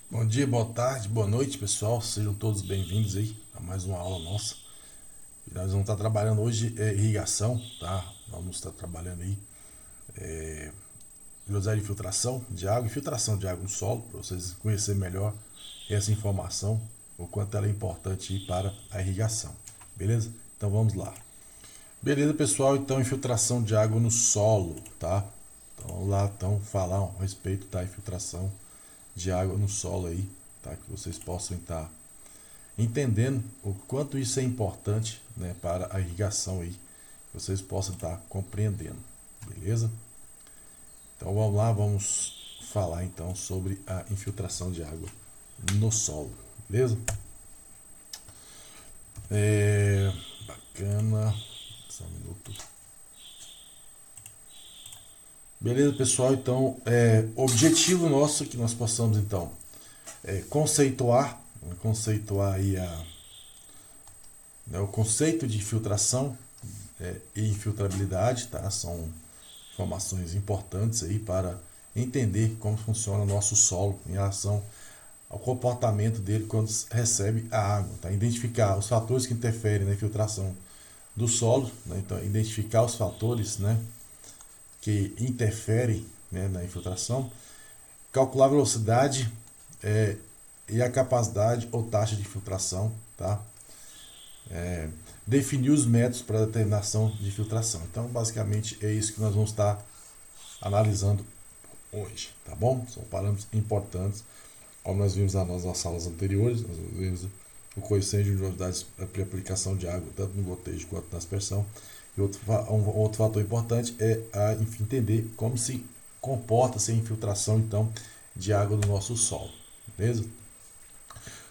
Bom dia, boa tarde, boa noite, pessoal. Sejam todos bem-vindos aí a mais uma aula nossa. E nós vamos estar trabalhando hoje irrigação, tá? Vamos estar trabalhando aí velocidade de filtração de água e filtração de água no solo, para vocês conhecerem melhor essa informação, o quanto ela é importante aí para a irrigação. Beleza? Então vamos lá. Beleza, pessoal? Então, infiltração de água no solo, tá? Então vamos lá, então, falar a respeito da infiltração de água no solo aí, tá? Que vocês possam estar entendendo o quanto isso é importante, né, para a irrigação aí, que vocês possam estar compreendendo, beleza? Então vamos lá, vamos falar então sobre a infiltração de água no solo, beleza? Bacana, só um minuto. Beleza, pessoal? Então, objetivo nosso é que nós possamos então conceituar aí o conceito de infiltração e infiltrabilidade, tá? São informações importantes aí para entender como funciona o nosso solo em relação ao comportamento dele quando recebe a água, tá? Identificar os fatores que interferem na infiltração do solo, né? Então identificar os fatores, né, que interferem, né, na infiltração, calcular a velocidade e a capacidade ou taxa de filtração, tá? Definir os métodos para determinação de filtração. Então, basicamente, é isso que nós vamos estar analisando hoje, tá bom? São parâmetros importantes, como nós vimos nas nossas aulas anteriores, nós vimos o coeficiente de unidades para aplicação de água, tanto no gotejo quanto na aspersão. E outro fator importante é enfim, entender como se comporta essa infiltração, então, de água do nosso solo, beleza?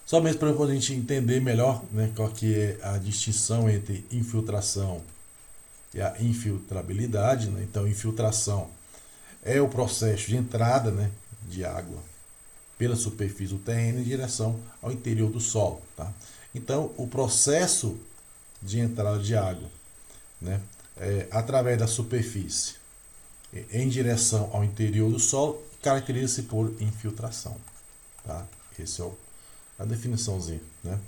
Só mesmo para a gente entender melhor, né, qual que é a distinção entre infiltração e a infiltrabilidade, né? Então, infiltração é o processo de entrada, né, de água pela superfície do terreno em direção ao interior do solo, tá? Então, o processo de entrada de água, né, através da superfície em direção ao interior do solo caracteriza-se por infiltração, tá? Esse é a definiçãozinha, né?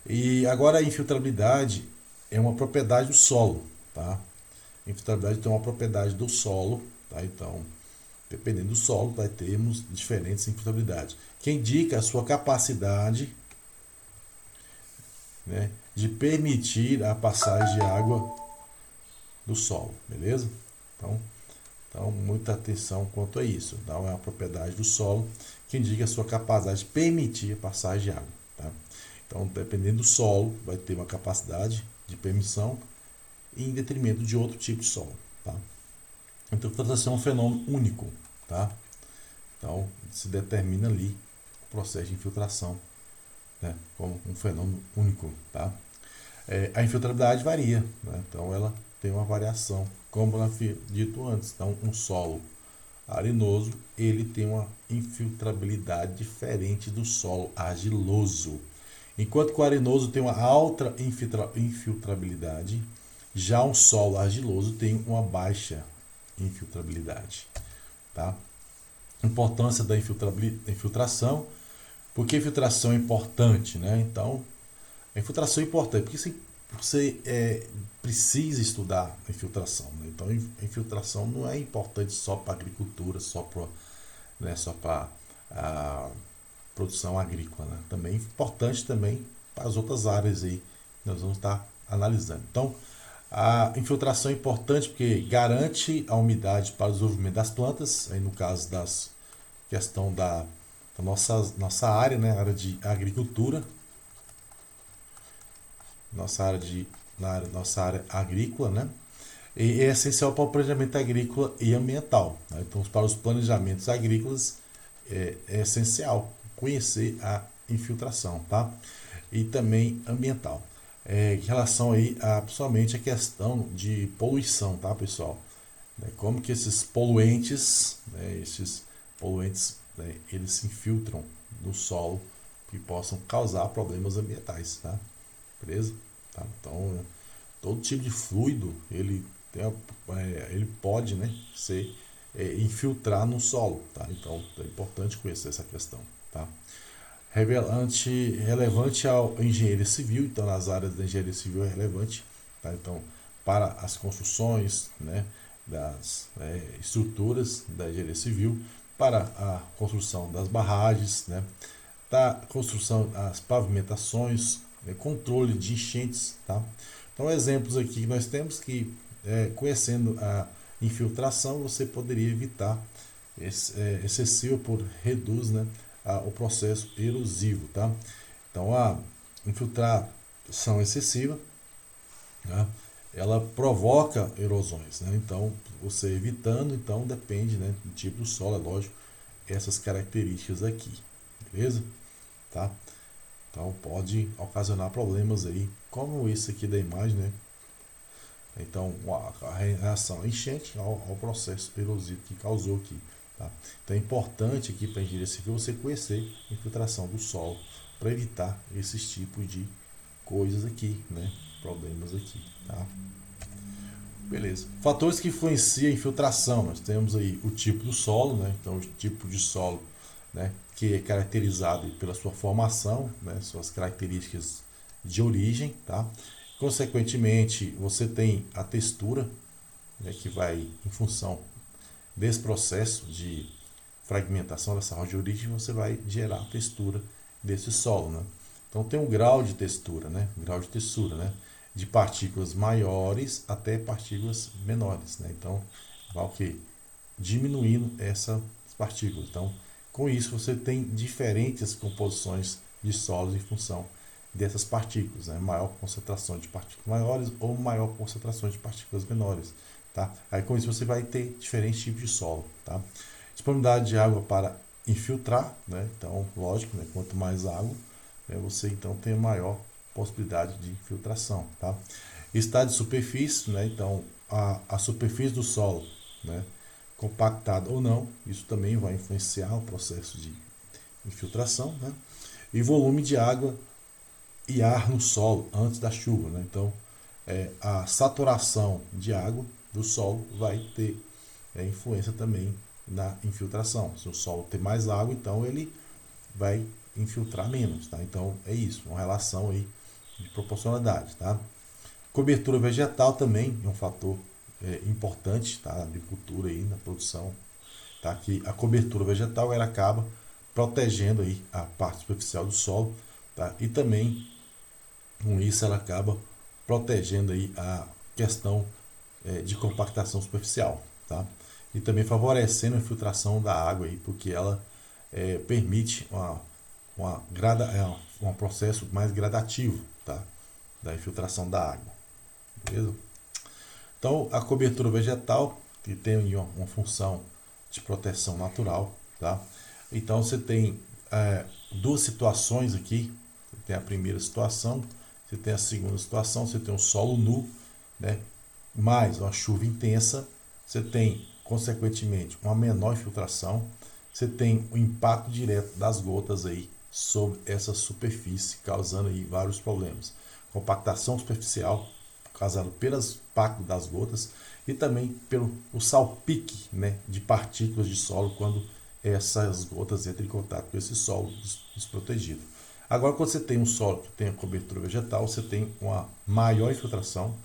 E agora a infiltrabilidade é uma propriedade do solo, tá? A infiltrabilidade tem uma propriedade do solo, tá? Então, dependendo do solo, vai termos diferentes infiltrabilidades, que indica a sua capacidade, né, de permitir a passagem de água do solo, beleza? Então, muita atenção quanto a isso. Então, é uma propriedade do solo que indica a sua capacidade de permitir a passagem de água, tá? Então, dependendo do solo, vai ter uma capacidade de permissão em detrimento de outro tipo de solo, tá? Então, filtração é um fenômeno único, tá? Então, se determina ali o processo de infiltração, né, como um fenômeno único, tá? A infiltrabilidade varia, né? Então, ela tem uma variação, como eu havia dito antes. Então, um solo arenoso, ele tem uma infiltrabilidade diferente do solo argiloso. Enquanto que o arenoso tem uma alta infiltrabilidade, já um solo argiloso tem uma baixa infiltrabilidade, tá? Importância da infiltração. Por que infiltração é importante, né? Então, a infiltração é importante porque você precisa estudar a infiltração, né? Então, a infiltração não é importante só para a agricultura, só para a produção agrícola, né? Também é importante também para as outras áreas aí que nós vamos estar analisando. Então, a infiltração é importante porque garante a umidade para o desenvolvimento das plantas, aí no caso das questão da nossa área, né, área de agricultura, nossa área agrícola, né? E é essencial para o planejamento agrícola e ambiental, né? Então, para os planejamentos agrícolas é essencial conhecer a infiltração, tá? E também ambiental. Em relação aí principalmente a questão de poluição, tá, pessoal? Como que esses poluentes, né, eles se infiltram no solo que possam causar problemas ambientais, tá? Beleza? Tá? Então, todo tipo de fluido ele pode, né, ser infiltrar no solo, tá? Então é importante conhecer essa questão, tá? Relevante ao engenheiro civil, então nas áreas da engenharia civil é relevante, tá? Então para as construções, né, das estruturas da engenharia civil, para a construção das barragens, né, da construção das pavimentações, controle de enchentes, tá? Então exemplos aqui que nós temos que conhecendo a infiltração você poderia evitar excessivo por reduz, né, o processo erosivo, tá? Então a infiltração excessiva, né, ela provoca erosões, né? Então você evitando, então depende, né, do tipo do solo, é lógico, essas características aqui, beleza? Tá? Então pode ocasionar problemas aí, como esse aqui da imagem, né? Então a reação enchente ao processo erosivo que causou aqui. Tá? Então é importante aqui para a engenharia civil você conhecer a infiltração do solo para evitar esses tipos de coisas aqui, né? Problemas aqui, tá? Beleza. Fatores que influenciam a infiltração, nós temos aí o tipo do solo, né? Então o tipo de solo, né, que é caracterizado pela sua formação, né, suas características de origem, tá? Consequentemente, você tem a textura, né, que vai em função desse processo de fragmentação dessa rocha de origem, você vai gerar a textura desse solo, né? Então tem um grau de textura, né? Grau de textura, né? De partículas maiores até partículas menores, né? Então vai o que? Diminuindo essas partículas. Então com isso você tem diferentes composições de solos em função dessas partículas, né? Maior concentração de partículas maiores ou maior concentração de partículas menores, tá? Aí com isso você vai ter diferentes tipos de solo, tá? Disponibilidade de água para infiltrar, né? Então lógico, né? Quanto mais água, né, você então tem maior possibilidade de infiltração, tá? Estado de superfície, né? Então a superfície do solo, né, compactada ou não, isso também vai influenciar o processo de infiltração, né? E volume de água e ar no solo antes da chuva, né? Então a saturação de água do solo vai ter influência também na infiltração. Se o solo tem mais água, então ele vai infiltrar menos, tá? Então é isso, uma relação aí de proporcionalidade, tá? Cobertura vegetal também é um fator importante, tá? Na agricultura aí, na produção, tá? Que a cobertura vegetal ela acaba protegendo aí a parte superficial do solo, tá? E também com isso ela acaba protegendo aí a questão de compactação superficial, tá? E também favorecendo a infiltração da água aí, porque ela permite um processo mais gradativo, tá? Da infiltração da água, beleza? Então a cobertura vegetal que tem uma função de proteção natural, tá? Então você tem duas situações aqui. Você tem a primeira situação, você tem a segunda situação, você tem um solo nu, né? Mais uma chuva intensa, você tem consequentemente uma menor infiltração, você tem o impacto direto das gotas aí sobre essa superfície, causando aí vários problemas. Compactação superficial, causada pelos impactos das gotas e também pelo o salpique, né, de partículas de solo quando essas gotas entram em contato com esse solo desprotegido. Agora, quando você tem um solo que tem a cobertura vegetal, você tem uma maior infiltração,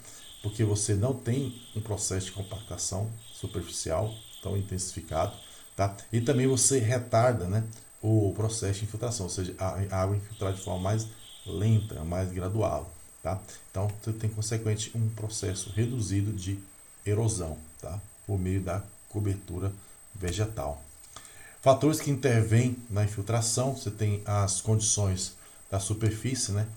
porque você não tem um processo de compactação superficial tão intensificado, tá? E também você retarda, né, o processo de infiltração, ou seja, a água infiltrar de forma mais lenta, mais gradual, tá? Então você tem consequente um processo reduzido de erosão, tá? Por meio da cobertura vegetal. Fatores que intervêm na infiltração, você tem as condições da superfície, né?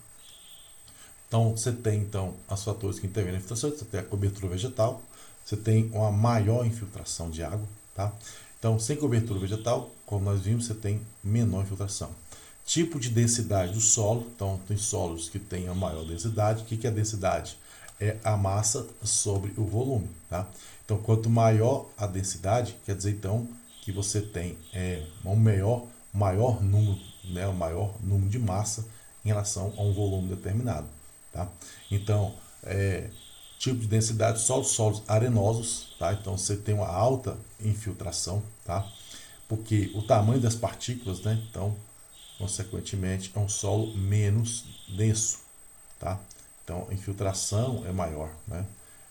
Então você tem os fatores que intervêm na infiltração, você tem a cobertura vegetal, você tem uma maior infiltração de água, tá? Então, sem cobertura vegetal, como nós vimos, você tem menor infiltração. Tipo de densidade do solo, então tem solos que têm a maior densidade. O que é a densidade? É a massa sobre o volume, tá? Então, quanto maior a densidade, quer dizer então que você tem um maior número, né, um maior número de massa em relação a um volume determinado, tá? Então, tipo de densidade do solo, solos arenosos, tá? Então você tem uma alta infiltração, tá? Porque o tamanho das partículas, né? Então, consequentemente, é um solo menos denso, tá? Então, a infiltração é maior, né?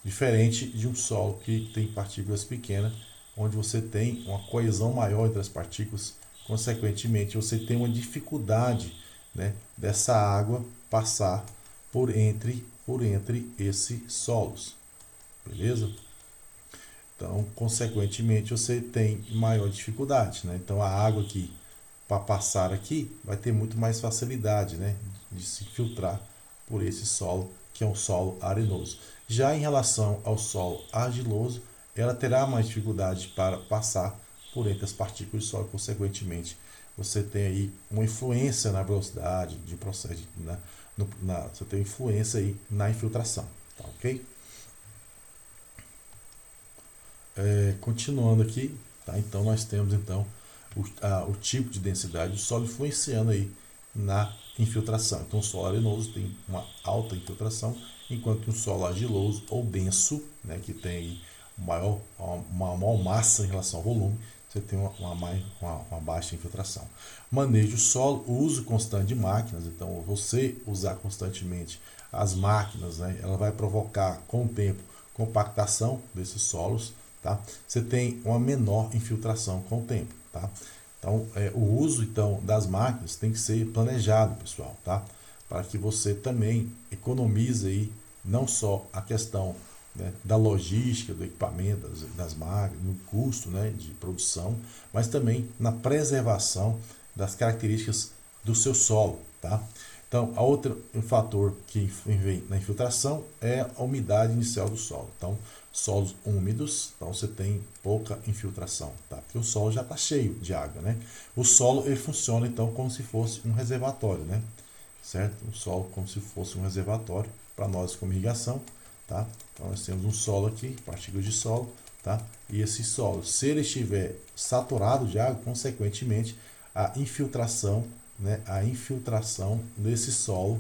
Diferente de um solo que tem partículas pequenas, onde você tem uma coesão maior entre as partículas, consequentemente, você tem uma dificuldade, né, dessa água passar por entre esses solos, beleza? Então, consequentemente, você tem maior dificuldade, né? Então, a água que para passar aqui vai ter muito mais facilidade, né, de se filtrar por esse solo, que é um solo arenoso. Já em relação ao solo argiloso, ela terá mais dificuldade para passar por entre as partículas de solo, consequentemente, você tem aí uma influência na velocidade de processo, você tem influência aí na infiltração, tá ok? Continuando aqui, tá? Então nós temos então o tipo de densidade do solo influenciando aí na infiltração. Então o solo arenoso tem uma alta infiltração, enquanto um solo argiloso ou denso, né, que tem uma maior massa em relação ao volume, você tem uma baixa infiltração. Manejo do solo, o uso constante de máquinas, então você usar constantemente as máquinas, né, ela vai provocar com o tempo compactação desses solos, tá? Você tem uma menor infiltração com o tempo, tá? Então, o uso então das máquinas tem que ser planejado, pessoal, tá? Para que você também economize aí não só a questão, né, da logística, do equipamento, das máquinas, no custo, né, de produção, mas também na preservação das características do seu solo, tá? Então, outro fator que vem na infiltração é a umidade inicial do solo. Então, solos úmidos, então você tem pouca infiltração, tá? Porque o solo já está cheio de água, né? O solo ele funciona então como se fosse um reservatório, né? Certo? O solo como se fosse um reservatório para nós como irrigação, tá? Então nós temos um solo aqui, partículas de solo, tá? E esse solo, se ele estiver saturado de água, consequentemente a infiltração, né? A infiltração desse solo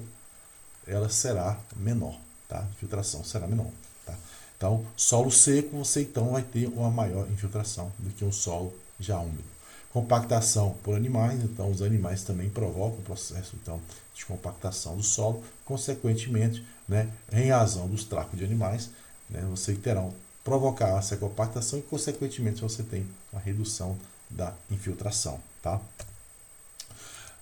ela será menor, tá? A infiltração será menor, tá? Então, solo seco, você então vai ter uma maior infiltração do que um solo já úmido. Compactação por animais, então os animais também provocam o processo então, de compactação do solo, consequentemente, né, em razão dos trapos de animais, né, você terão provocar essa compactação e, consequentemente, você tem uma redução da infiltração, tá?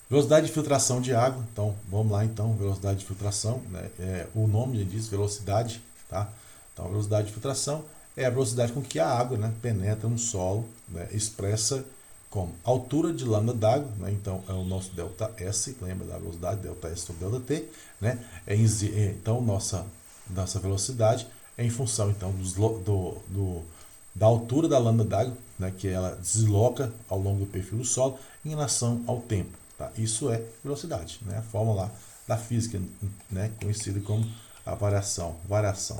Velocidade de filtração de água, então vamos lá então, velocidade de filtração, né? O nome já diz velocidade, tá? Então a velocidade de filtração é a velocidade com que a água, né, penetra no solo, né, expressa como altura de lâmina d'água, né? Então é o nosso ΔS, lembra da velocidade, ΔS sobre ΔT, né? Então nossa velocidade é em função então da altura da lâmina d'água, né, que ela desloca ao longo do perfil do solo em relação ao tempo. Tá? Isso é velocidade, né? A fórmula da física, né, conhecida como a variação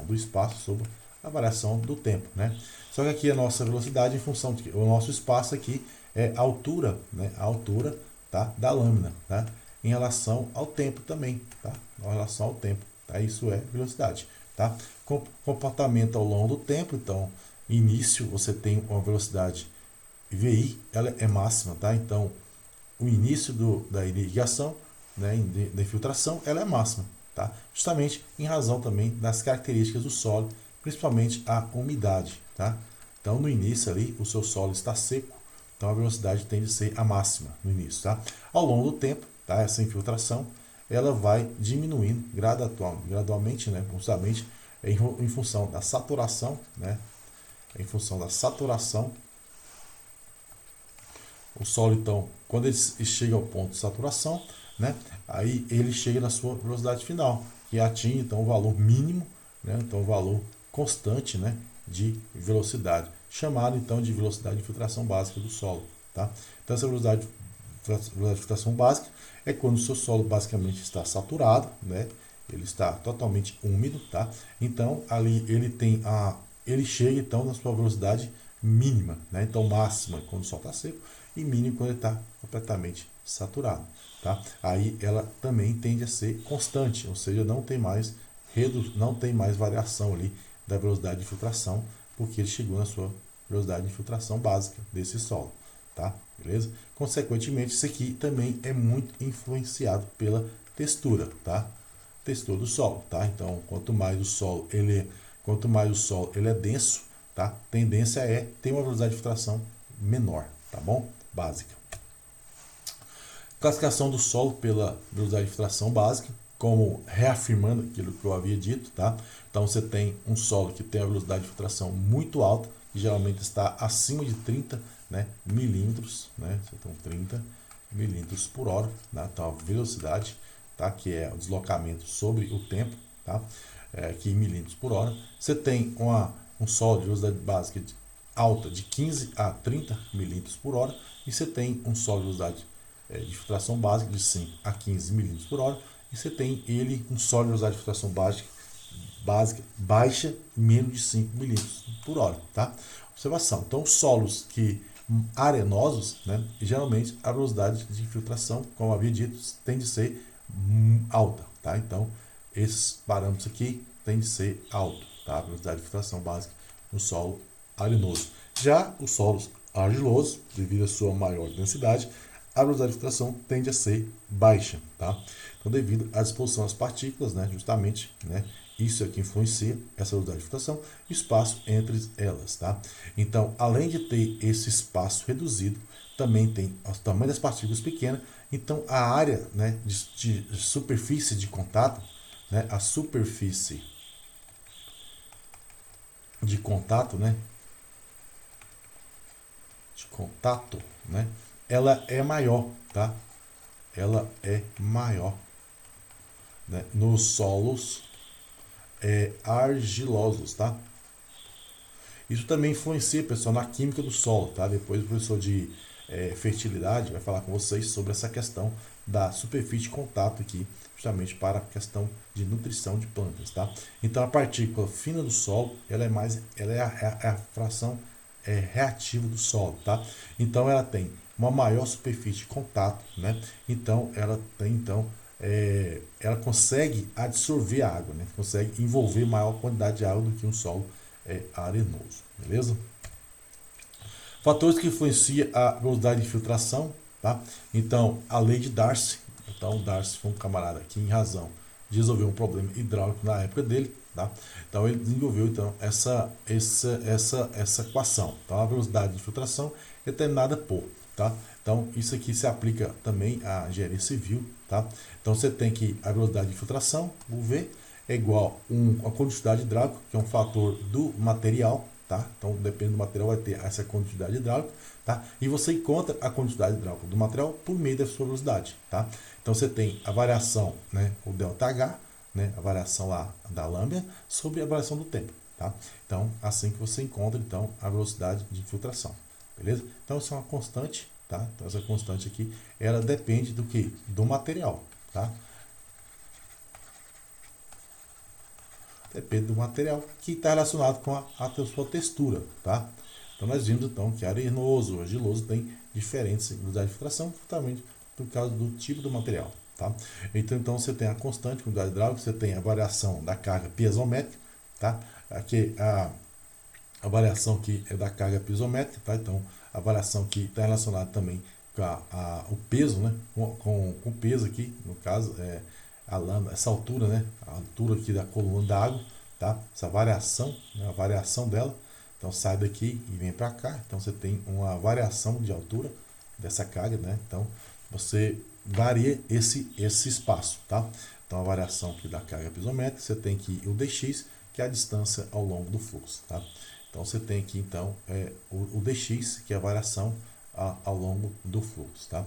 do espaço sobre a variação do tempo, né? Só que aqui a nossa velocidade em função de que o nosso espaço aqui é a altura, né? A altura, tá, da lâmina, tá? Em relação ao tempo também, tá? Em relação ao tempo, tá? Isso é velocidade, tá? Comportamento ao longo do tempo, então, início você tem uma velocidade VI, ela é máxima, tá? Então, o início da irrigação, né, da infiltração, ela é máxima, tá? Justamente em razão também das características do solo, principalmente a umidade, tá? Então, no início ali, o seu solo está seco, então a velocidade tende a ser a máxima no início, tá? Ao longo do tempo, tá? Essa infiltração, ela vai diminuindo gradualmente, né? Justamente em função da saturação, né? Em função da saturação, o solo, então, quando ele chega ao ponto de saturação, né, aí ele chega na sua velocidade final, que atinge, então, o valor mínimo, né, então, o valor constante, né, de velocidade, chamado, então, de velocidade de filtração básica do solo. Tá? Então, essa velocidade de filtração básica é quando o seu solo, basicamente, está saturado, né, ele está totalmente úmido, tá? Então, ali ele chega, então, na sua velocidade mínima, né? Então, máxima quando o solo está seco e mínimo quando ele está completamente saturado, tá? Aí ela também tende a ser constante, ou seja, não tem mais não tem mais variação ali da velocidade de infiltração, porque ele chegou na sua velocidade de infiltração básica desse solo, tá? Beleza? Consequentemente, isso aqui também é muito influenciado pela textura, tá? Textura do solo, tá? Então, quanto mais o solo ele é denso, tá? Tendência é ter uma velocidade de filtração menor, tá bom? Básica. Classificação do solo pela velocidade de filtração básica, como reafirmando aquilo que eu havia dito, tá? Então você tem um solo que tem a velocidade de filtração muito alta, que geralmente está acima de 30, né, milímetros, né? Você tem 30 milímetros por hora, né? Então a velocidade, tá? Que é o deslocamento sobre o tempo, tá? Aqui em milímetros por hora. Você tem um solo de velocidade básica alta de 15 a 30 milímetros por hora, e você tem um solo de velocidade de filtração básica de 5 a 15 milímetros por hora, e você tem um solo de velocidade de filtração básica baixa, menos de 5 milímetros por hora, tá? Observação. Então, solos arenosos, né, geralmente a velocidade de infiltração, como havia dito, tem de ser alta, tá? Então, esses parâmetros aqui tem de ser alto, tá? A velocidade de filtração básica no solo arenoso. Já os solos argilosos, devido à sua maior densidade, a velocidade de filtração tende a ser baixa, tá? Então, devido à disposição das partículas, né, justamente, né, isso é que influencia essa velocidade de filtração, espaço entre elas, tá? Então, além de ter esse espaço reduzido, também tem o tamanho das partículas pequena, então a área, né, de superfície de contato, né, a superfície de contato, né, né, ela é maior, tá? Ela é maior, né, nos solos argilosos, tá? Isso também influencia, pessoal, na química do solo, tá? Depois o professor de fertilidade vai falar com vocês sobre essa questão da superfície de contato aqui, justamente para a questão de nutrição de plantas, tá? Então a partícula fina do solo, ela é a fração reativa do solo, tá? Então ela tem uma maior superfície de contato, né? Então ela consegue absorver a água, né? Consegue envolver maior quantidade de água do que um solo arenoso, beleza? Fatores que influenciam a velocidade de filtração, tá? Então, a lei de Darcy. Então, Darcy foi um camarada que, em razão de resolver um problema hidráulico na época dele, tá? Então, ele desenvolveu essa equação. Então, a velocidade de filtração é determinada por, tá? Então, isso aqui se aplica também à engenharia civil, tá? Então, você tem que a velocidade de filtração, o V, é igual a condutividade hidráulica, que é um fator do material, tá? Então, depende do material, vai ter essa condutividade hidráulica, tá? E você encontra a condutividade hidráulica do material por meio da sua velocidade, tá? Então, você tem a variação, né, o ΔH, né, a variação lá da lambda sobre a variação do tempo, tá? Então, assim que você encontra, então, a velocidade de infiltração, beleza? Então, isso é uma constante, tá? Então, essa constante aqui, ela depende do que? Do material, tá? Depende do material que está relacionado com a sua textura, tá? Então nós vimos então que arenoso, argiloso tem diferentes velocidades de filtração, justamente por causa do tipo do material, tá? Então você tem a constante com velocidade hidráulica, você tem a variação da carga piezométrica, tá? Aqui a variação que é da carga piezométrica, tá? Então a variação que está relacionada também com o peso, né? Com o peso aqui, no caso essa altura, né? A altura aqui da coluna da água, tá? Essa variação, né? A variação dela. Então sai daqui e vem para cá. Então você tem uma variação de altura dessa carga, né? Então você varia esse espaço, tá? Então a variação aqui da carga piezométrica, você tem aqui o dx, que é a distância ao longo do fluxo, tá? Então você tem aqui então o dx, que é a variação ao longo do fluxo, tá?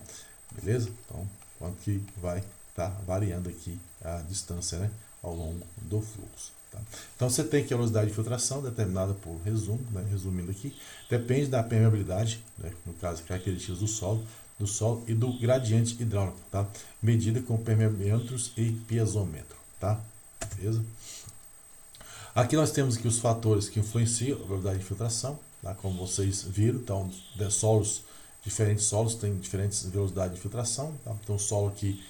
Beleza? Então quanto que vai tá variando aqui a distância, né, ao longo do fluxo, tá? Então você tem que a velocidade de filtração determinada por resumo, né, resumindo aqui, depende da permeabilidade, né, no caso características do solo e do gradiente hidráulico, tá? Medida com permeâmetros e piezômetro, tá? Beleza? Aqui nós temos aqui os fatores que influenciam a velocidade de filtração, tá? Como vocês viram, então diferentes solos têm diferentes velocidades de filtração, tá? Então o solo aqui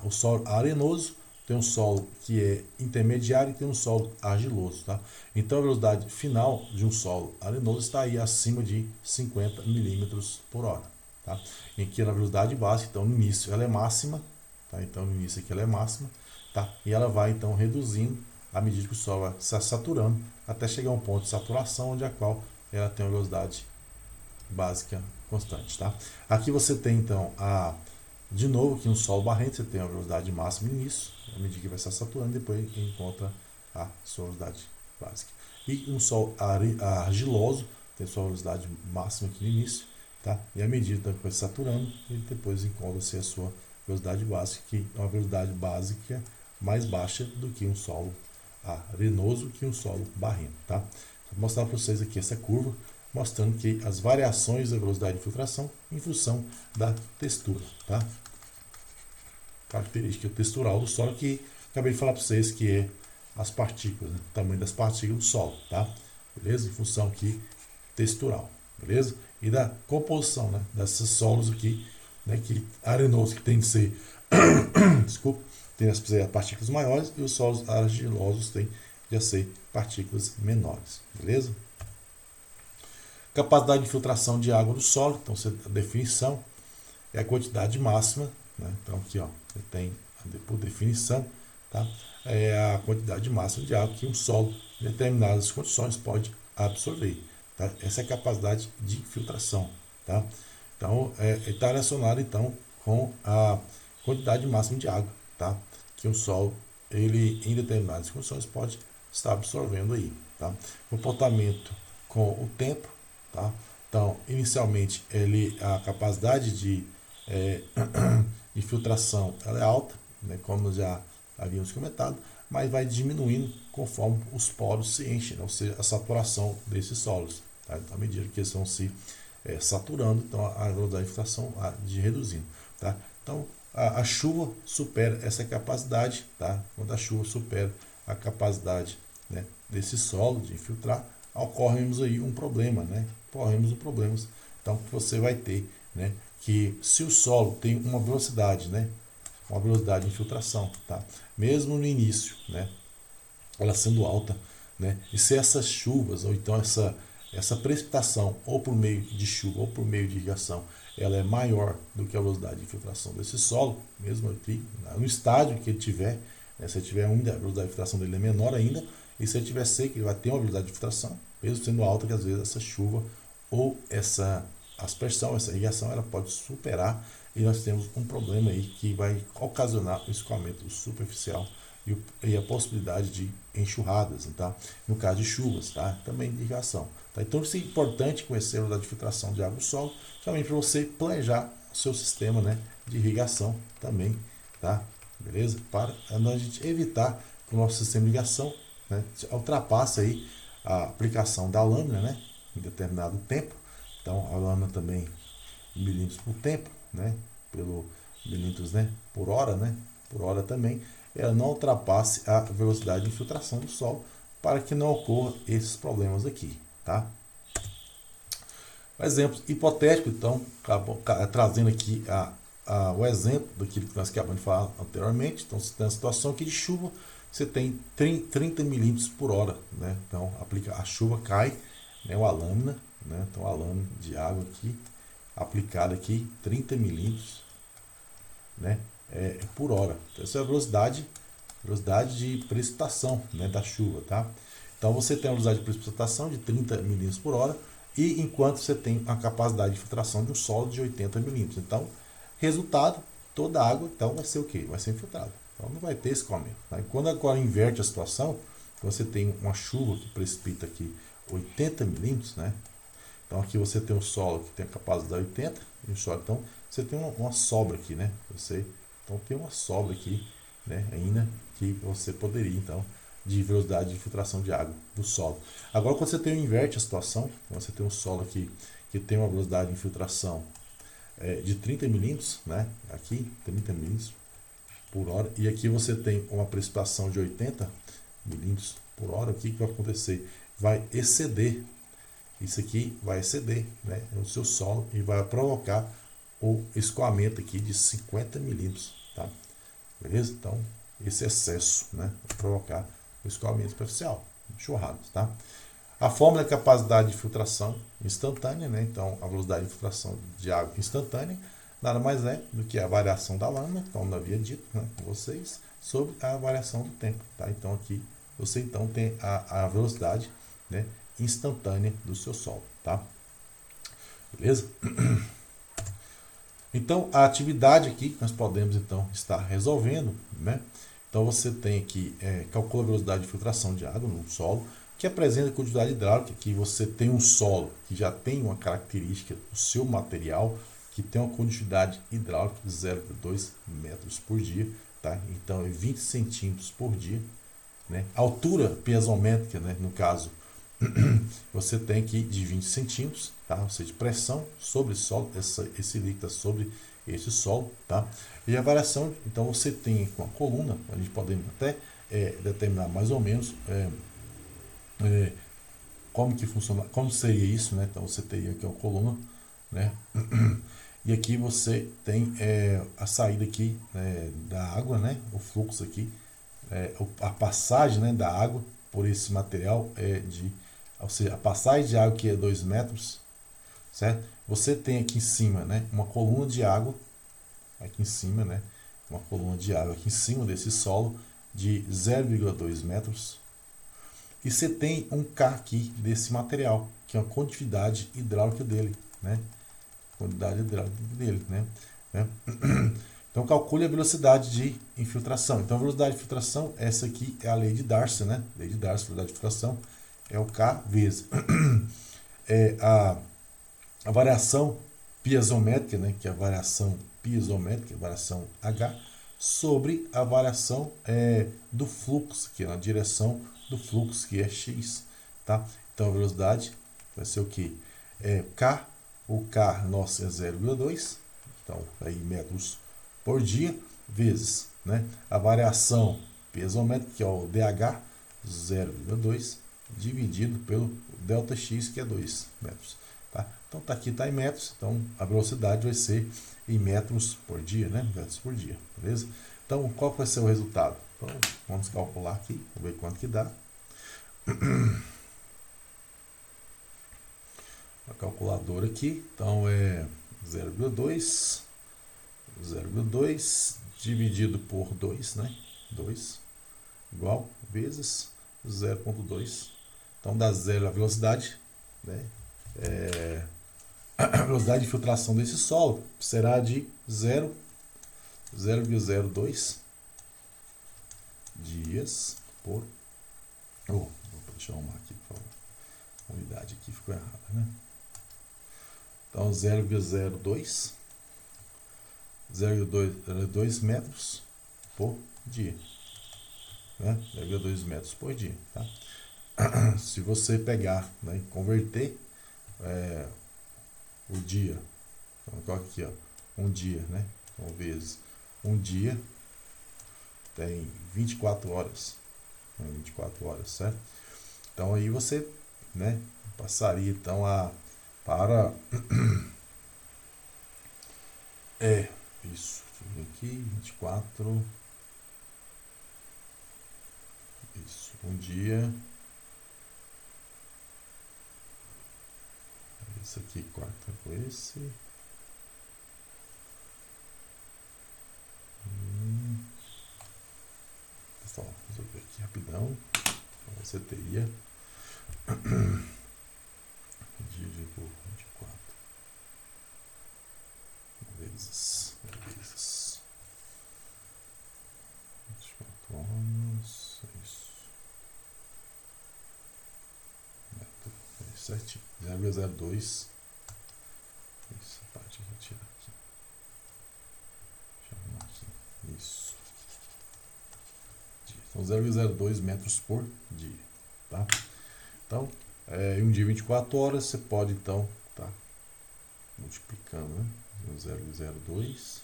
o solo arenoso, tem um solo que é intermediário e tem um solo argiloso, tá? Então a velocidade final de um solo arenoso está aí acima de 50 milímetros por hora, tá? Em que na velocidade básica, então no início ela é máxima, tá? Então no início aqui ela é máxima, tá? E ela vai então reduzindo à medida que o solo vai se saturando até chegar a um ponto de saturação onde a qual ela tem uma velocidade básica constante, tá? Aqui você tem então de novo aqui um solo barrento, você tem a velocidade máxima no início, à medida que vai se saturando, depois encontra a sua velocidade básica. E um solo argiloso tem sua velocidade máxima aqui no início, tá? E à medida que vai se saturando, ele depois encontra-se a sua velocidade básica, que é uma velocidade básica mais baixa do que um solo arenoso, que um solo barrento, tá? Vou mostrar para vocês aqui essa curva, mostrando que as variações da velocidade de infiltração em função da textura, tá? Característica textural do solo, que acabei de falar para vocês que é as partículas, né? O tamanho das partículas do solo, tá? Beleza? Em função aqui textural, beleza? E da composição, né? Desses solos aqui, né? Que arenosos que tem que ser, desculpa, tem as partículas maiores, e os solos argilosos têm de ser partículas menores, beleza? Capacidade de filtração de água do solo, então a definição é a quantidade máxima, né? Então aqui ó, você tem por definição, tá? É a quantidade máxima de água que um solo em determinadas condições pode absorver, tá? Essa é a capacidade de filtração, tá? Então está relacionado então com a quantidade máxima de água, tá? Que um solo ele em determinadas condições pode estar absorvendo aí, tá? Comportamento com o tempo, tá? Então inicialmente a capacidade de filtração ela é alta, né, como já havíamos comentado, mas vai diminuindo conforme os poros se enchem, ou seja, a saturação desses solos, tá? Então, à medida que eles vão se saturando, então a velocidade de filtração de reduzindo, tá? Então a chuva supera essa capacidade, tá? Quando a chuva supera a capacidade, né, desse solo de infiltrar, ocorremos aí um problema, né? Ocorremos um problema. Então você vai ter, né, que se o solo tem uma velocidade, né, uma velocidade de infiltração, tá? Mesmo no início, né, ela sendo alta, né, e se essas chuvas ou então essa precipitação ou por meio de chuva ou por meio de irrigação, ela é maior do que a velocidade de infiltração desse solo, mesmo aqui no estágio que ele tiver, né, se ele tiver úmida, a velocidade de infiltração dele é menor ainda, e se ele tiver seco, ele vai ter uma velocidade de infiltração, mesmo sendo alta, que às vezes essa chuva ou essa aspersão, essa irrigação, ela pode superar, e nós temos um problema aí que vai ocasionar o escoamento superficial e a possibilidade de enxurradas, tá? No caso de chuvas, tá? Também de irrigação, tá? Então isso é importante conhecer a velocidade de filtração de água do solo, também para você planejar o seu sistema, né, de irrigação também, tá? Beleza? Para a gente evitar que o nosso sistema de irrigação, né, ultrapasse aí a aplicação da lâmina, né, em determinado tempo. Então a lâmina também em milímetros por tempo, né, pelo milímetros, né, por hora também, ela não ultrapasse a velocidade de infiltração do solo, para que não ocorra esses problemas aqui, tá? Exemplo hipotético, então, trazendo aqui o exemplo daquilo que nós acabamos de falar anteriormente. Então, você tem a situação aqui de chuva, você tem 30 milímetros por hora, né? Então, a chuva cai, né, uma lâmina, né? Então, a lâmina de água aqui, aplicada aqui, 30 milímetros, né, por hora. Então, essa é a velocidade de precipitação, né, da chuva, tá? Então, você tem a velocidade de precipitação de 30 milímetros por hora, e enquanto você tem a capacidade de filtração de um solo de 80 milímetros. Então, resultado, toda a água então vai ser o quê? Vai ser infiltrada. Então não vai ter escoamento, tá? E quando agora inverte a situação, você tem uma chuva que precipita aqui 80 milímetros, né? Então aqui você tem um solo que tem a capacidade de 80, e o solo, então você tem uma sobra aqui, né? Então tem uma sobra aqui, né, ainda, que você poderia então de velocidade de filtração de água do solo. Agora, quando você inverte a situação, você tem um solo aqui que tem uma velocidade de infiltração de 30 milímetros, né? Aqui 30 milímetros por hora, e aqui você tem uma precipitação de 80 milímetros por hora. O que vai acontecer? Vai exceder, isso aqui vai exceder, né, o seu solo, e vai provocar o escoamento aqui de 50 milímetros, tá? Beleza? Então esse excesso, né? Provocar o escoamento superficial, enxurradas, tá? A fórmula é a capacidade de filtração instantânea, né? Então, a velocidade de filtração de água instantânea nada mais é do que a variação da lâmina, como eu havia dito, né, com vocês, sobre a variação do tempo, tá? Então, aqui você então tem a velocidade, né, instantânea do seu solo, tá? Beleza? Então, a atividade aqui que nós podemos então estar resolvendo, né? Então, você tem aqui, calcula a velocidade de filtração de água no solo, que apresenta a quantidade hidráulica, que você tem um solo que já tem uma característica do seu material, que tem uma condutividade hidráulica de 0,2 metros por dia, tá? Então, é 20 centímetros por dia, né? Altura piezométrica, né? No caso, você tem aqui de 20 centímetros, tá? Ou seja, pressão sobre o solo, esse líquido sobre esse solo, tá? E a variação, então você tem com a coluna, a gente pode até determinar mais ou menos como que funciona, como seria isso, né? Então você teria aqui uma coluna, né? E aqui você tem a saída aqui da água, né? O fluxo aqui, a passagem, né, da água por esse material ou seja, a passagem de água que é 2 metros, certo? Você tem aqui em cima, né, uma coluna de água, aqui em cima, né, uma coluna de água aqui em cima desse solo de 0,2 metros. E você tem um K aqui desse material, que é a quantidade hidráulica dele, né? Quantidade hidráulica dele, né? Então calcule a velocidade de infiltração. Então a velocidade de infiltração, essa aqui é a lei de Darcy, né? Lei de Darcy, velocidade de infiltração é o K vezes a variação piezométrica, né? Que é a variação piezométrica, a variação H, sobre a variação do fluxo, que é na direção do fluxo, que é x, tá? Então a velocidade vai ser o que? K, o K nosso é 0,2, então aí metros por dia, vezes, né, a variação piezométrica, que é o DH, 0,2, dividido pelo ΔX, que é 2 metros, tá? Então tá aqui, tá em metros, então a velocidade vai ser em metros por dia, né? Metros por dia, beleza? Então, qual vai ser o resultado? Então, vamos calcular aqui, vamos ver quanto que dá. A calculadora aqui, então é 0,2 dividido por 2, né? 2 igual vezes 0,2. Então dá zero a velocidade, né? A velocidade de filtração desse solo será de 0,02 dias por... deixa eu arrumar aqui, por favor. A unidade aqui ficou errada, né? Então 0,02 metros por dia, né? 0,2 metros por dia, tá? Se você pegar, né, e converter o dia, então coloca aqui, ó, um dia, né? Então, vezes um dia tem 24 horas, né? 24 horas, certo? Então aí você, né, passaria então para isso, deixa eu ver aqui, 24, isso, um dia, isso aqui corta com esse, pessoal, resolver aqui rapidão, então você teria dividido por 24 vezes 24 anos, é isso, certinho, 0,02, essa parte eu vou tirar aqui, deixa eu arrumar aqui, isso, então 0,02 metros por dia, tá? Então, em um dia 24 horas, você pode então tá multiplicando, né? 0,02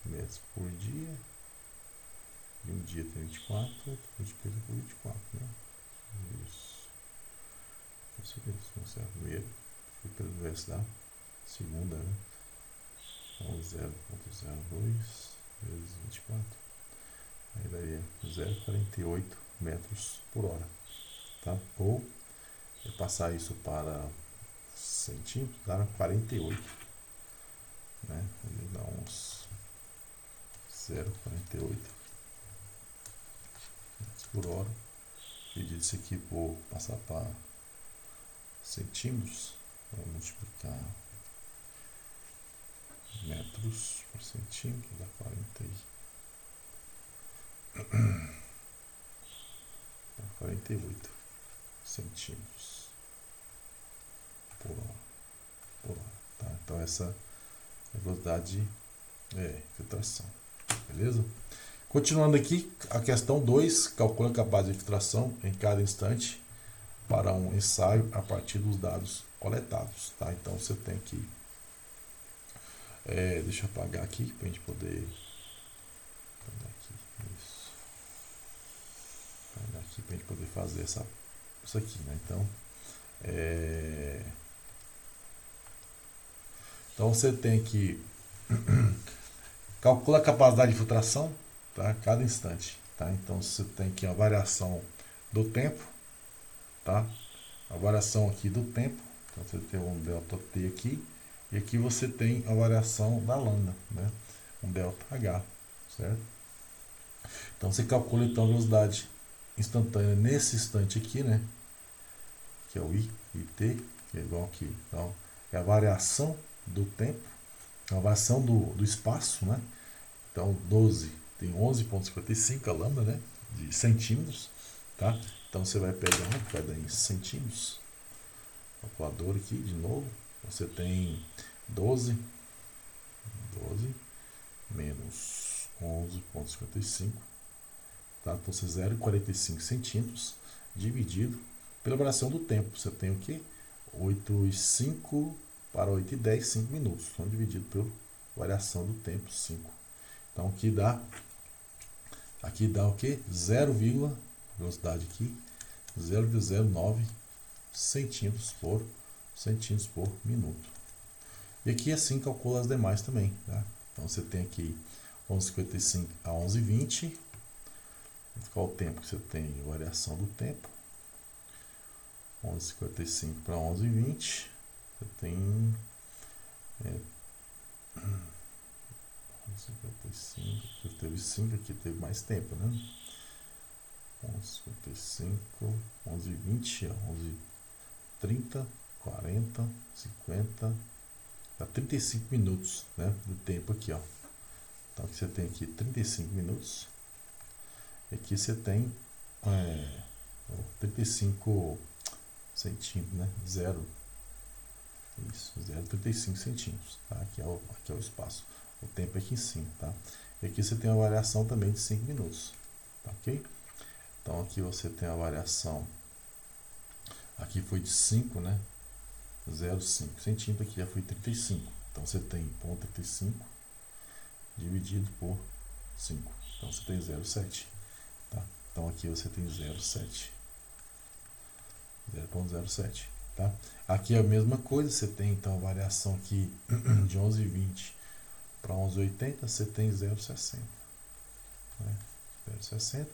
metros por dia, e um dia tem 24, multiplica por 24, né? Isso. Isso aqui, isso é a primeira, e pelo resto da segunda, né? Então 0,02 vezes 24. Aí daria 0,48 metros por hora, tá? Ou passar isso para centímetros, dá 48, né? Ele dá uns 0,48 metros por hora. Dividir isso aqui por passar para centímetros, vou multiplicar metros por centímetro, dá 48 centímetros por hora, tá? Então essa é a velocidade de filtração, beleza? Continuando aqui, a questão 2, calcula a capacidade de filtração em cada instante para um ensaio a partir dos dados coletados, tá? Então você tem que deixa eu apagar aqui para a gente poder aqui para a gente poder fazer isso aqui, né? Então você tem que calcular a capacidade de filtração, tá? Cada instante, tá? Então você tem aqui a variação do tempo, tá? A variação aqui do tempo, então você tem um delta T aqui, e aqui você tem a variação da lambda, né? Um delta H, certo? Então você calcula então a velocidade instantânea nesse instante aqui, né? Que é o I, IT, que é igual aqui. Então é a variação do tempo, a variação do espaço, né? Então 12 tem 11,55 a lambda, né? De centímetros, tá? Então você vai pegar, vai dar em centímetros, calculador aqui de novo, você tem 12 menos 11,55, tá? Então você 0,45 centímetros dividido pela variação do tempo, você tem o que? 8,5 para 8,10, 5 minutos, então dividido pela variação do tempo, 5. Então aqui dá o que? 0, velocidade aqui, 0,09 centímetros por minuto. E aqui assim calcula as demais também, tá? Então você tem aqui 11,55 a 11,20. Qual o tempo que você tem? Variação do tempo. 11,55 para 11,20. Você tem 11,55. Aqui teve 5, aqui teve mais tempo, né? 11,55, 11,20, 11,30, 40, 50, dá 35 minutos, né? Do tempo aqui, ó. Então aqui você tem aqui 35 minutos. E aqui você tem 35 centímetros, né? Isso, 0,35 centímetros, tá? Aqui é o espaço. O tempo é aqui em cima, tá? E aqui você tem uma variação também de 5 minutos, tá ok? Então aqui você tem a variação, aqui foi de 5, né? 0,5 centímetros, aqui já foi 35. Então você tem 0,35 dividido por 5. Então você tem 0,7. Tá? Então aqui você tem 0,7. 0,07. Tá? Aqui é a mesma coisa, você tem então a variação aqui de 11,20 para 11,80, você tem 0,60. Né? 0,60.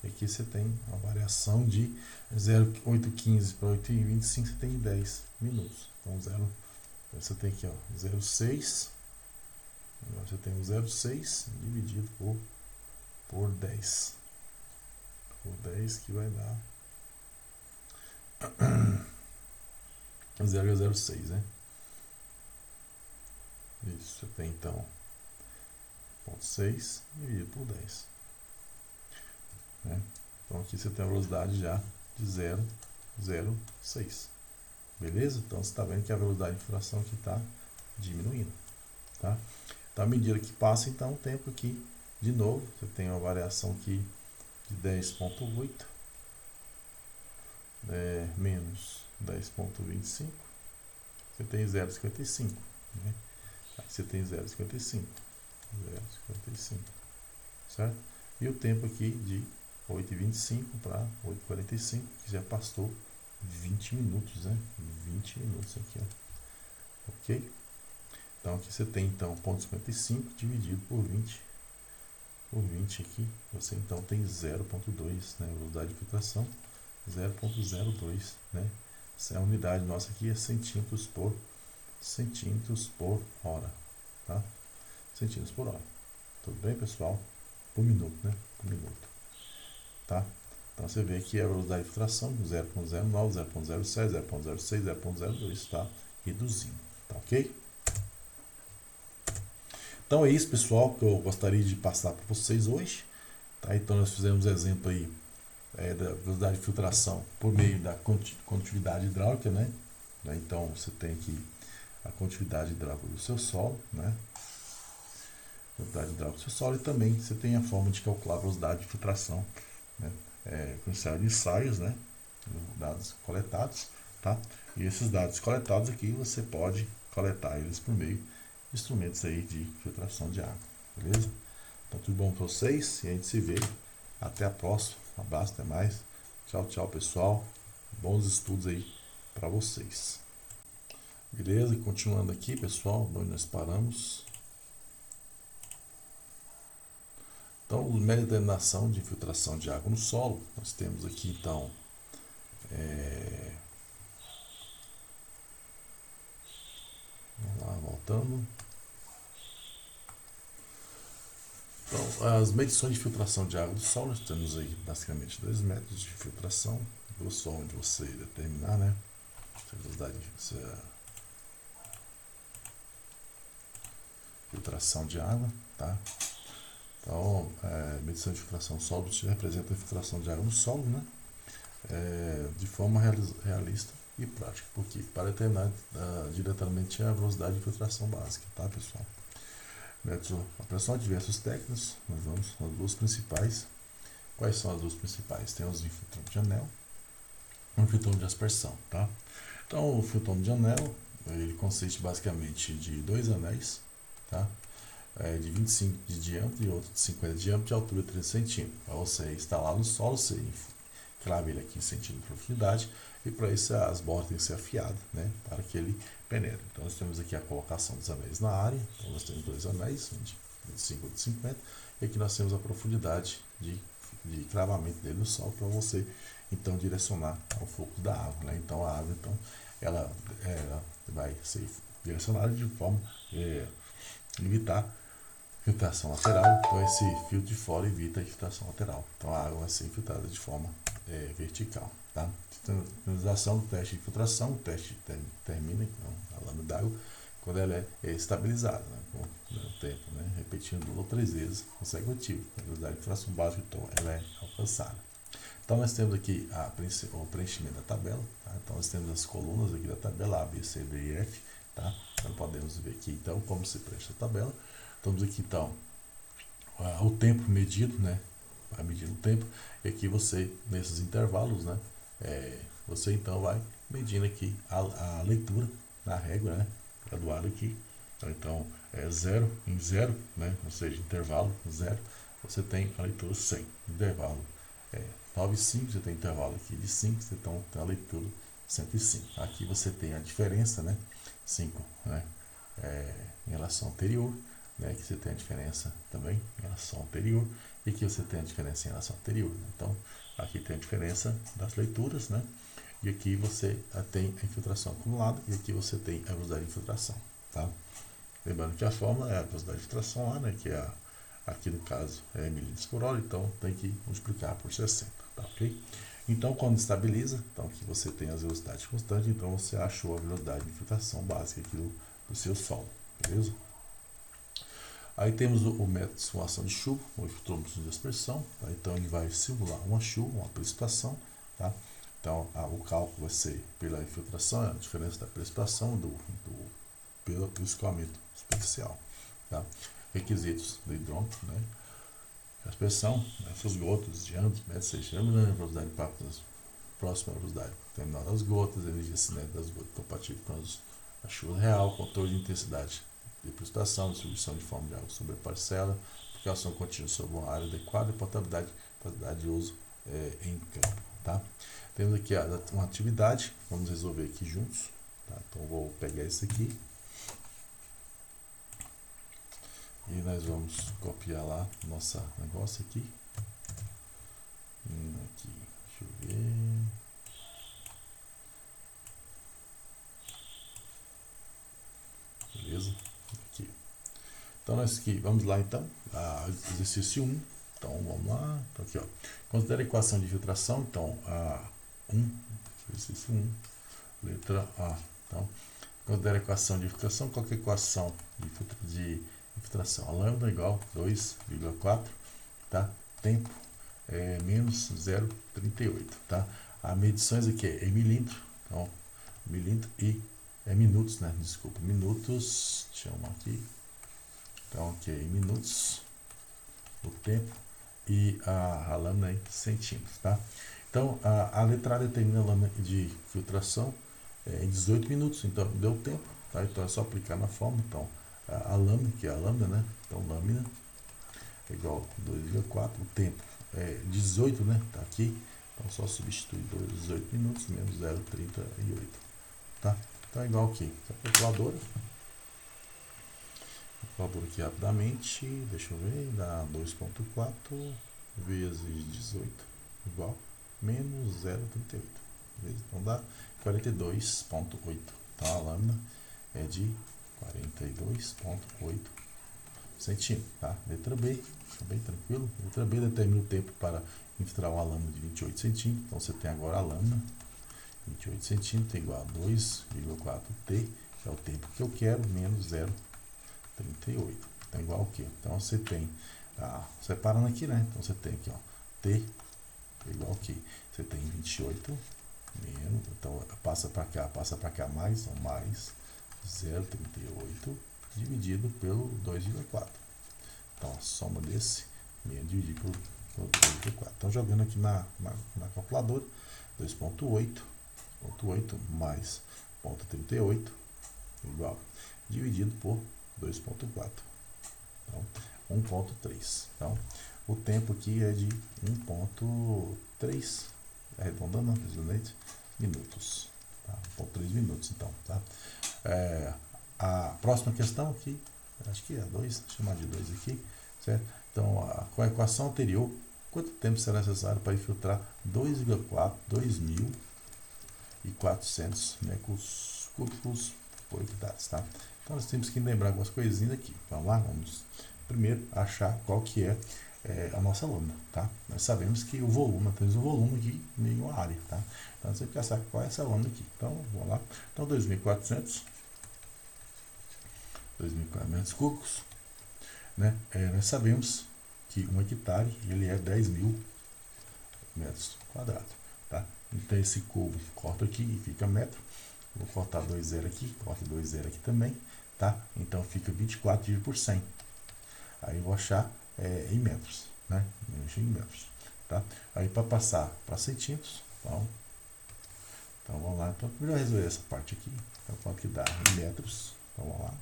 E aqui você tem a variação de 0,815 para 8,25, você tem 10 minutos. Então você tem aqui, ó, 0,6. Agora você tem o 0,6 dividido por 10. Por 10 que vai dar 0,06, né? Isso, você tem então 0,6 dividido por 10. Né? Então aqui você tem a velocidade já de 0,06. Beleza? Então você está vendo que a velocidade de filtração aqui está diminuindo. Tá? Então, à medida que passa, então, o tempo aqui, de novo, você tem uma variação aqui de 10,8 menos 10,25, você tem 0,55. Né? Aqui você tem 0,55. Certo? E o tempo aqui de 8,25 para 8,45, que já passou 20 minutos, né? 20 minutos aqui, ó. Ok? Então aqui você tem então 0,55 dividido por 20 por 20 aqui, você então tem 0,2, né? Velocidade de filtração 0,02, né? Essa é a unidade nossa aqui, é centímetros por hora, tá? Centímetros por hora. Tudo bem, pessoal? Por minuto, né? Por minuto, tá? Então você vê que a velocidade de filtração 0,09, 0,07, 0,06, 0,02 está reduzindo, tá ok? Então é isso, pessoal, que eu gostaria de passar para vocês hoje, tá? Então nós fizemos exemplo aí da velocidade de filtração por meio da condutividade hidráulica, né? Então você tem aqui a condutividade hidráulica do seu solo, né? Velocidade hidráulica do seu solo, e também você tem a forma de calcular a velocidade de filtração, né? Com de ensaios, né? Dados coletados, tá? E esses dados coletados aqui você pode coletar eles por meio de instrumentos aí de filtração de água, beleza? Então tudo bom para vocês e a gente se vê até a próxima. Um abraço, até mais. Tchau, tchau, pessoal. Bons estudos aí para vocês. Beleza? Continuando aqui, pessoal, onde nós paramos. Então, os métodos de determinação de infiltração de água no solo, nós temos aqui então vamos lá, voltando. Então, as medições de filtração de água do solo, nós temos aí basicamente dois métodos de filtração, do solo onde você determinar, né, a velocidade de filtração de água, tá? Então, medição de filtração do solo representa a filtração de água no solo, né? De forma realista e prática, porque para determinar diretamente a velocidade de filtração básica, tá, pessoal? A pressão de diversos técnicos, nós vamos nas duas principais. Quais são as duas principais? Tem os infiltrômetros de anel e o infiltrômetro de aspersão, tá? Então, o filtrômetro de anel, ele consiste basicamente de dois anéis, tá? De 25 de diâmetro e outro de 50 de diâmetro, de altura de 30 centímetros. Para você instalar no solo, você crava ele aqui em centímetros de profundidade, e para isso as bordas têm que ser afiadas, né, para que ele penetre. Então nós temos aqui a colocação dos anéis na área. Então nós temos dois anéis, de 25 e de 50, e aqui nós temos a profundidade de cravamento dele no solo, para você então direcionar o fluxo da água, né? Então a água então ela vai ser direcionada de forma a evitar filtração lateral. Então esse filtro de fora evita a filtração lateral. Então a água vai ser infiltrada de forma vertical, tá? Finalização do teste de filtração. O teste termina então, a lâmina d'água quando ela é estabilizada, né, com o tempo, né, repetindo 2 ou 3 vezes consecutivo. A velocidade de filtração básica então ela é alcançada. Então nós temos aqui o preenchimento da tabela, tá? Então nós temos as colunas aqui da tabela A, B, C, D e F, tá? Então podemos ver aqui então como se preenche a tabela. Temos aqui então o tempo medido, né? Vai medir o tempo, e aqui você, nesses intervalos, né? Você então vai medindo aqui a leitura na régua, né? Graduado aqui. Então, 0 em 0, né? Ou seja, intervalo 0, você tem a leitura 100. Intervalo 9,5, você tem intervalo aqui de 5, você tem a leitura 105. Aqui você tem a diferença, né? 5, né? Em relação ao anterior, né? Aqui você tem a diferença também em relação ao anterior, e aqui você tem a diferença em relação ao anterior, né? Então, aqui tem a diferença das leituras, né? E aqui você tem a infiltração acumulada, e aqui você tem a velocidade de infiltração, tá? Lembrando que a fórmula é a velocidade de infiltração lá, né? Que é aqui no caso é milímetros por hora, então tem que multiplicar por 60, tá ok? Então quando estabiliza, então aqui você tem as velocidades constantes, então você achou a velocidade de infiltração básica aqui do seu solo, beleza? Aí temos o método de simulação de chuva, o infiltrômetro de aspersão, tá? Então ele vai simular uma chuva, uma precipitação, tá? Então o cálculo vai ser pela infiltração, a diferença da precipitação pelo escoamento superficial, tá? Requisitos do hidrômetro, né? Aspersão, essas gotas, diâmetro, metro 600, né? Velocidade de impacto próxima à velocidade terminal das gotas, energia cinética das gotas compatível com a chuva real, controle de intensidade de precipitação, distribuição de forma de água sobre a parcela, aplicação contínua sobre uma área adequada e portabilidade de uso em campo, tá? Temos aqui uma atividade, vamos resolver aqui juntos, tá? Então vou pegar isso aqui. E nós vamos copiar lá nossa negócio aqui. Aqui, deixa eu ver. Beleza? Aqui. Então, nós aqui, vamos lá então. Exercício 1. Então, vamos lá. Então, aqui, ó. Considera a equação de filtração. Então, exercício 1, letra A. Então, considera a equação de filtração. Qual que é a equação de filtração? A lambda igual a 2,4, tá? Tempo é menos 0,38, tá? A medições aqui é em milímetro. Então, milímetro e minutos, né? Desculpa, minutos. Deixa eu arrumar aqui. Então, aqui é em minutos o tempo e a lâmina em centímetros, tá? Então, a letra A determina a lâmina de filtração em 18 minutos, então deu tempo, tá? Então é só aplicar na fórmula. Então, a lâmina, que é a lâmina, né? Então, lâmina é igual a 2,4, o tempo é 18, né? Tá aqui, então só substitui 18 minutos menos 0,38, tá? Então é igual aqui, a calculadora. Calculadora aqui rapidamente, deixa eu ver, dá 2,4 vezes 18 igual menos 0,38. Então dá 42,8. Então a lâmina é de 42,8 centímetros, tá? Letra B, tá bem tranquilo. Letra B determina o tempo para infiltrar uma lâmina de 28 centímetros. Então você tem agora a lâmina 28 centímetros igual a 2,4T, que é o tempo que eu quero, menos 0,38. Então igual o quê? Então você tem, separando aqui, né? Então você tem aqui, ó, T igual aqui. Você tem 28 menos, então passa para cá mais, então mais 0,38 dividido pelo 2,4. Então a soma desse menos dividido por 2,4. Então jogando aqui na calculadora, 2,8 mais 0,38 igual dividido por 2,4. Então 1,3. Então o tempo aqui é de 1,3, arredondando, precisamente, minutos. Tá? 1,3 minutos, então, tá? A próxima questão aqui, acho que é 2, vou chamar de 2 aqui, certo? Então, com a equação anterior, quanto tempo será necessário para infiltrar 2,400 metros cúbicos por hectare, tá? Então, nós temos que lembrar algumas coisinhas aqui. Vamos lá? Vamos primeiro achar qual que é a nossa lâmina, tá? Nós sabemos que o volume, nós temos o volume aqui em uma área, tá? Então, você quer saber qual é essa lâmina aqui. Então, vamos lá. Então, 2.400 metros cúbicos, né? Nós sabemos que 1 hectare, ele é 10.000 metros quadrados, tá? Então, esse cubo corta aqui e fica metro. Vou cortar 2 zero aqui, corta 2 zero aqui também, tá? Então, fica 24 dividido por 100. Aí, eu vou achar em metros, né? Em metros, tá? Aí, para passar para centímetros, então, vamos lá. Então, primeiro eu resolver essa parte aqui. Então, quanto que dá em metros? Então, vamos lá.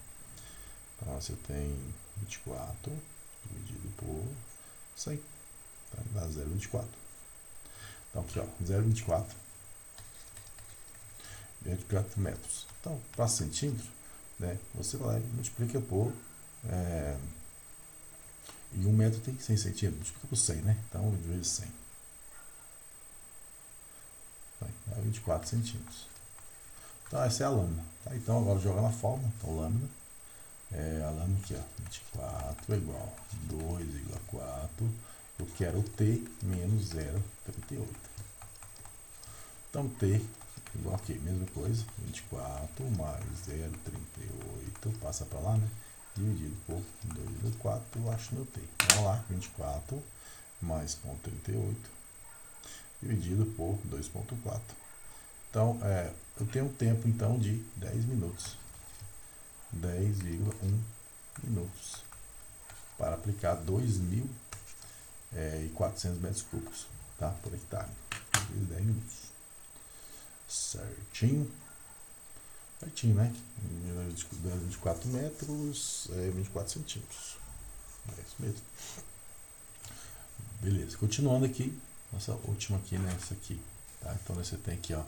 Então, você tem 24 dividido por 100, tá? Dá 0,24. Então, aqui, ó, 0,24 metros. Então, para centímetros, né? Você vai multiplica por e 1 metro tem 100 centímetros, multiplica por 100, né? Então, vezes 100. Dá 24 centímetros. Então, essa é a lâmina. Tá? Então, agora joga na fórmula. Então, lâmina. A lâmina aqui, ó. 24 é igual a 2,4. Eu quero T menos 0,38. Então, T igual aqui, mesma coisa. 24 mais 0,38. Passa para lá, né? Dividido por 2,4, eu acho meu T. Vamos lá, 24 mais 0,38 dividido por 2,4. Então, eu tenho um tempo, então, de 10 minutos. 10,1 minutos para aplicar 2.400 metros cúbicos, tá? Por hectare. 10 minutos. Certinho. Certinho, né? 24 metros, 24 centímetros. É isso mesmo. Beleza. Continuando aqui, nossa última aqui, né? Essa aqui. Tá? Então você tem aqui, ó.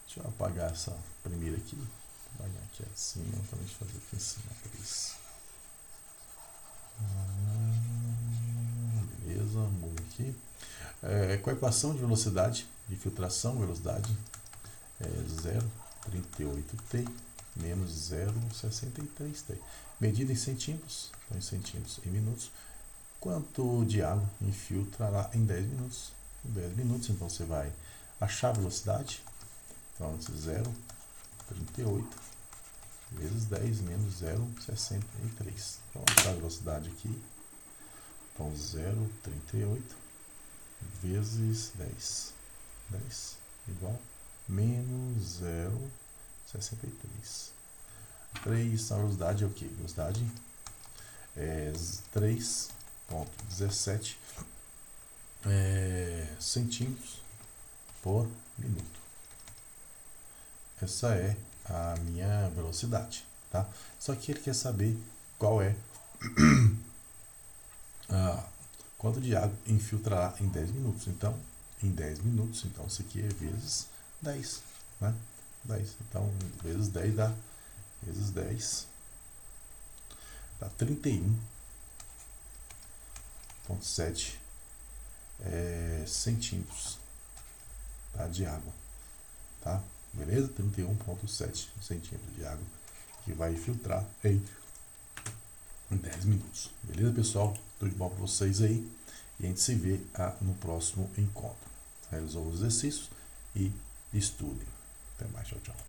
Deixa eu apagar essa primeira aqui. Vou apagar aqui acima, para a gente fazer aqui em cima. 3. aqui. Com a equação de velocidade de filtração, velocidade é 0,38T menos 0,63T. Medida em centímetros, então em centímetros em minutos. Quanto de água infiltrará em 10 minutos? Em 10 minutos, então você vai achar a velocidade. Então, 0,38 vezes 10 menos 0,63. Então, vamos achar a velocidade aqui. Então, 0,38 vezes 10. 10 igual menos 0,63. 3, a velocidade é o que? Velocidade é 3,17 centímetros por minuto. Essa é a minha velocidade, tá? Só que ele quer saber qual é quanto de água infiltrará em 10 minutos. Então, em 10 minutos, então isso aqui é vezes 10, né? 10. Então, vezes 10 dá 31,7 centímetros, tá, de água, tá? Beleza? 31,7 centímetros de água que vai filtrar em 10 minutos. Beleza, pessoal? Tudo de bom para vocês aí. E a gente se vê no próximo encontro. Resolvam os exercícios e estudem. Até mais. Tchau, tchau.